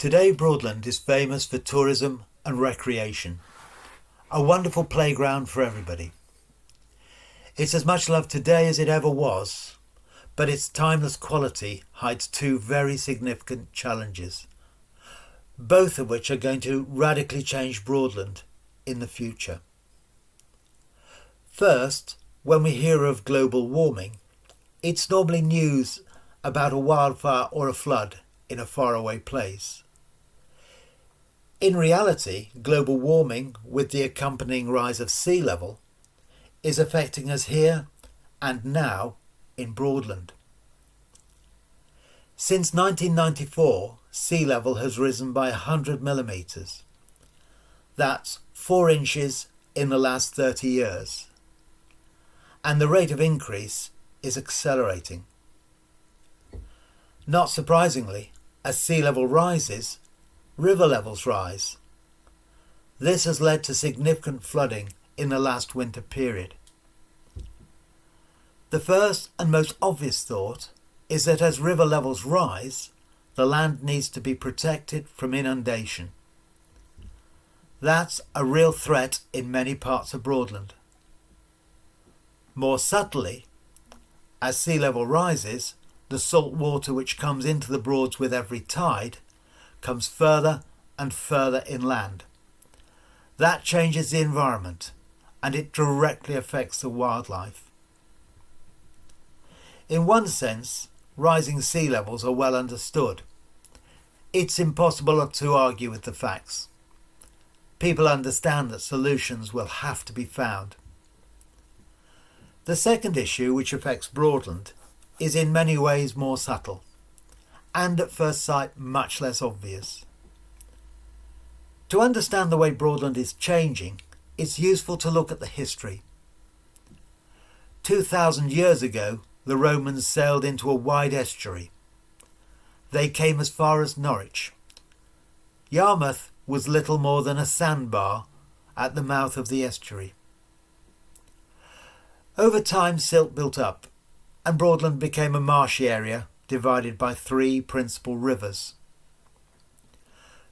Today Broadland is famous for tourism and recreation, a wonderful playground for everybody. It's as much loved today as it ever was, but its timeless quality hides two very significant challenges, both of which are going to radically change Broadland in the future. First, when we hear of global warming, it's normally news about a wildfire or a flood in a faraway place. In reality, global warming, with the accompanying rise of sea level, is affecting us here and now in Broadland. Since 1994, sea level has risen by 100 millimetres. That's 4 inches in the last 30 years. And the rate of increase is accelerating. Not surprisingly, as sea level rises, river levels rise. This has led to significant flooding in the last winter period. The first and most obvious thought is that as river levels rise, the land needs to be protected from inundation. That's a real threat in many parts of Broadland. More subtly, as sea level rises, the salt water which comes into the Broads with every tide comes further and further inland. That changes the environment and it directly affects the wildlife. In one sense, rising sea levels are well understood. It's impossible to argue with the facts. People understand that solutions will have to be found. The second issue, which affects Broadland, is in many ways more subtle, and at first sight much less obvious. To understand the way Broadland is changing, it's useful to look at the history. 2,000 years ago, the Romans sailed into a wide estuary. They came as far as Norwich. Yarmouth was little more than a sandbar at the mouth of the estuary. Over time, silt built up, and Broadland became a marshy area divided by 3 principal rivers.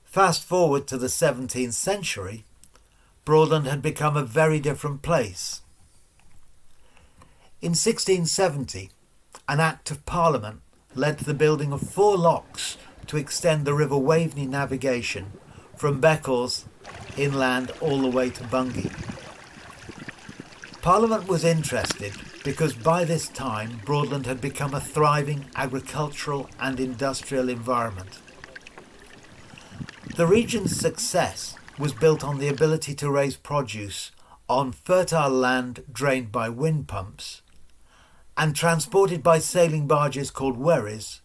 Fast forward to the 17th century, Broadland had become a very different place. In 1670, an Act of Parliament led to the building of 4 locks to extend the River Waveney navigation from Beccles inland all the way to Bungay. Parliament was interested because by this time Broadland had become a thriving agricultural and industrial environment. The region's success was built on the ability to raise produce on fertile land drained by wind pumps and transported by sailing barges called wherries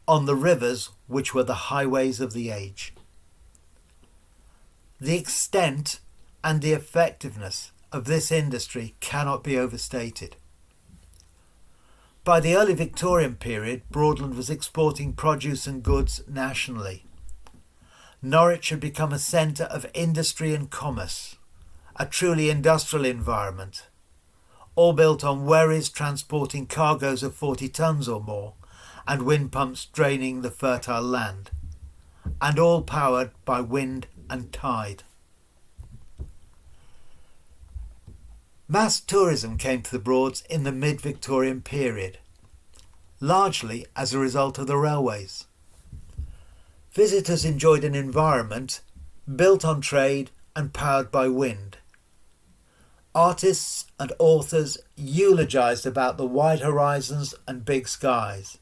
on the rivers which were the highways of the age. The extent and the effectiveness of this industry cannot be overstated. By the early Victorian period, Broadland was exporting produce and goods nationally. Norwich had become a centre of industry and commerce, a truly industrial environment, all built on wherries transporting cargoes of 40 tons or more and wind pumps draining the fertile land, and all powered by wind and tide. Mass tourism came to the Broads in the mid-Victorian period, largely as a result of the railways. Visitors enjoyed an environment built on trade and powered by wind. Artists and authors eulogised about the wide horizons and big skies.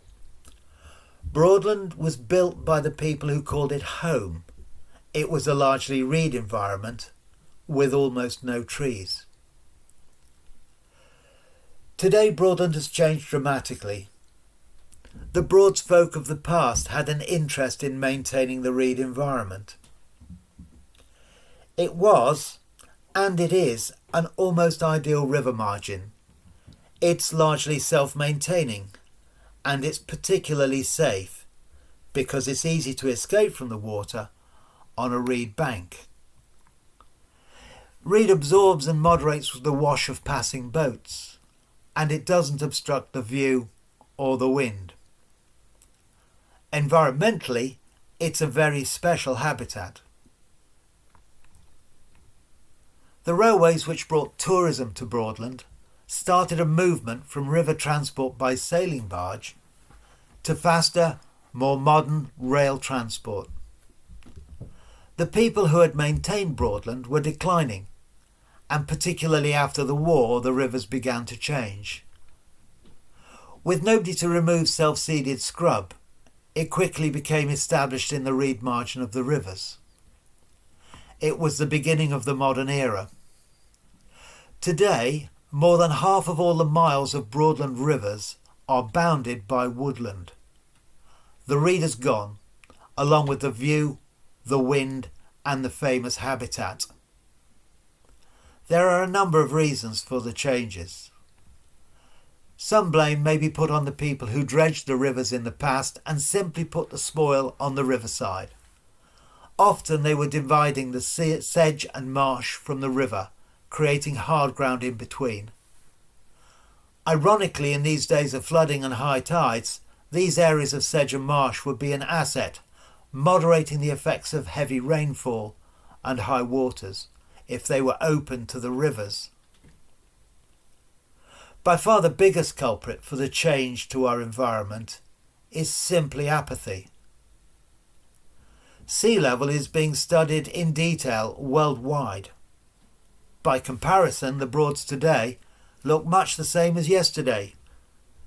Broadland was built by the people who called it home. It was a largely reed environment with almost no trees. Today Broadland has changed dramatically. The Broads folk of the past had an interest in maintaining the reed environment. It was, and it is, an almost ideal river margin. It's largely self-maintaining, and it's particularly safe because it's easy to escape from the water on a reed bank. Reed absorbs and moderates the wash of passing boats, and it doesn't obstruct the view or the wind. Environmentally, It's a very special habitat. The railways which brought tourism to Broadland started a movement from river transport by sailing barge to faster, more modern rail transport. The people who had maintained Broadland were declining, and particularly after the war the rivers began to change. With nobody to remove self-seeded scrub, it quickly became established in the reed margin of the rivers. It was the beginning of the modern era. Today, more than half of all the miles of Broadland rivers are bounded by woodland. The reed is gone, along with the view, the wind, and the famous habitat. There are a number of reasons for the changes. Some blame may be put on the people who dredged the rivers in the past and simply put the spoil on the riverside. Often they were dividing the sedge and marsh from the river, creating hard ground in between. Ironically, in these days of flooding and high tides, these areas of sedge and marsh would be an asset, moderating the effects of heavy rainfall and high waters if they were open to the rivers. By far the biggest culprit for the change to our environment is simply apathy. Sea level is being studied in detail worldwide. By comparison, the Broads today look much the same as yesterday,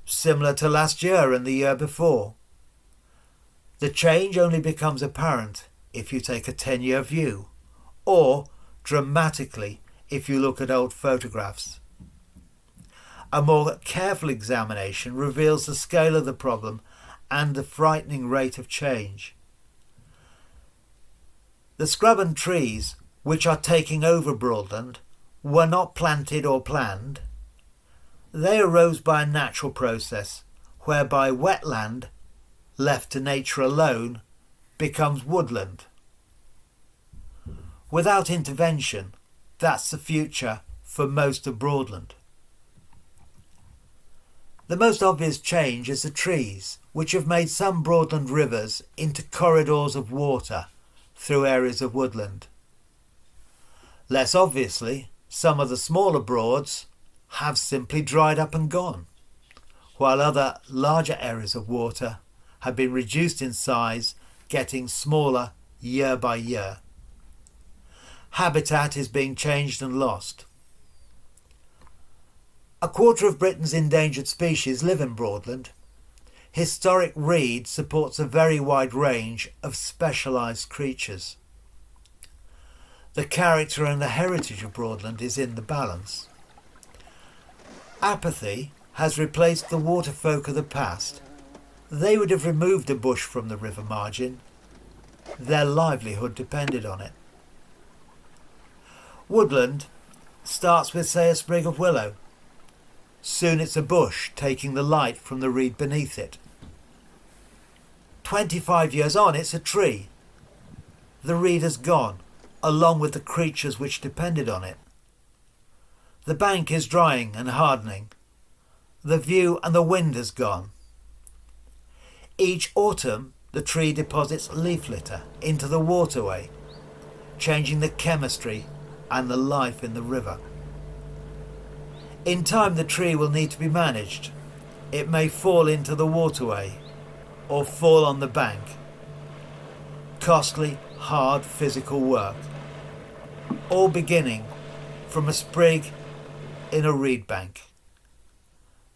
similar to last year and the year before. The change only becomes apparent if you take a 10-year view, or dramatically if you look at old photographs. A more careful examination reveals the scale of the problem and the frightening rate of change. The scrub and trees which are taking over Broadland were not planted or planned. They arose by a natural process whereby wetland, left to nature alone, becomes woodland. Without intervention, that's the future for most of Broadland. The most obvious change is the trees, which have made some Broadland rivers into corridors of water through areas of woodland. Less obviously, some of the smaller Broads have simply dried up and gone, while other larger areas of water have been reduced in size, getting smaller year by year. Habitat is being changed and lost. A quarter of Britain's endangered species live in Broadland. Historic reed supports a very wide range of specialised creatures. The character and the heritage of Broadland is in the balance. Apathy has replaced the water folk of the past. They would have removed a bush from the river margin. Their livelihood depended on it. Woodland starts with, say, a sprig of willow. Soon it's a bush, taking the light from the reed beneath it. 25 years on, it's a tree. The reed has gone, along with the creatures which depended on it. The bank is drying and hardening. The view and the wind has gone. Each autumn, the tree deposits leaf litter into the waterway, changing the chemistry and the life in the river. In time, the tree will need to be managed. It may fall into the waterway or fall on the bank. Costly, hard physical work, all beginning from a sprig in a reed bank.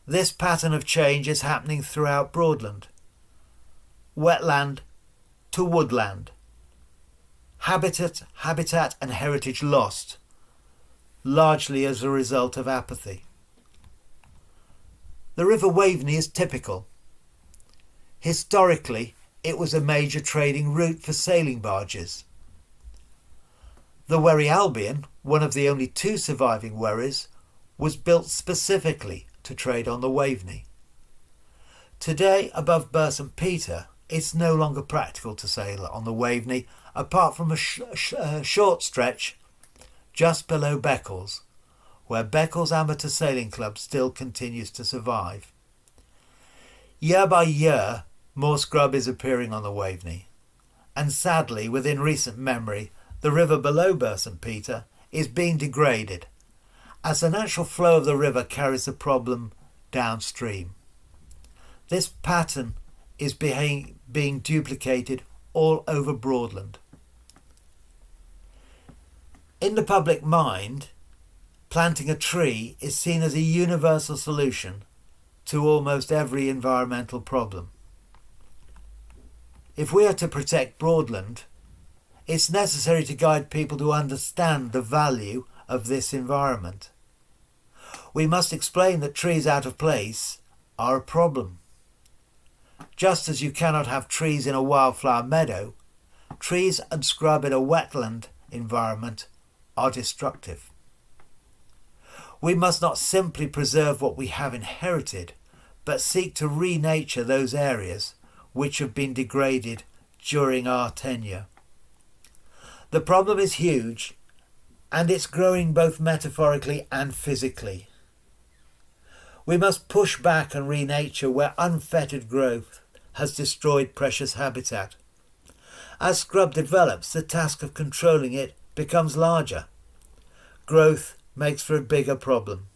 This pattern of change is happening throughout Broadland. Wetland to woodland. Habitat and heritage lost, largely as a result of apathy. The River Waveney is typical. Historically, it was a major trading route for sailing barges. The Wherry Albion, one of the only two surviving wherries, was built specifically to trade on the Waveney. Today, above Burson Peter, it's no longer practical to sail on the Waveney, apart from a short stretch just below Beccles, where Beccles Amateur Sailing Club still continues to survive. Year by year, more scrub is appearing on the Waveney, and sadly, within recent memory, the river below St. Peter is being degraded as the natural flow of the river carries the problem downstream. This pattern is being duplicated all over Broadland. In the public mind, planting a tree is seen as a universal solution to almost every environmental problem. If we are to protect Broadland, it's necessary to guide people to understand the value of this environment. We must explain that trees out of place are a problem. Just as you cannot have trees in a wildflower meadow, trees and scrub in a wetland environment are destructive. We must not simply preserve what we have inherited, but seek to renature those areas which have been degraded during our tenure. The problem is huge, and it's growing both metaphorically and physically. We must push back and renature where unfettered growth has destroyed precious habitat. As scrub develops, the task of controlling it becomes larger. Growth makes for a bigger problem.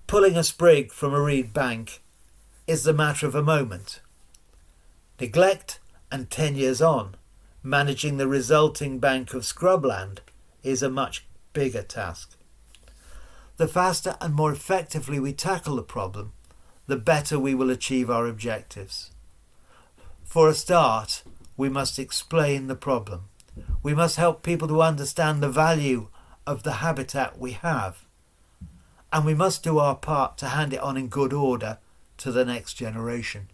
Pulling a sprig from a reed bank is the matter of a moment. Neglect, and 10 years on, managing the resulting bank of scrubland is a much bigger task. The faster and more effectively we tackle the problem, the better we will achieve our objectives. For a start, we must explain the problem. We must help people to understand the value of the habitat we have, and we must do our part to hand it on in good order to the next generation.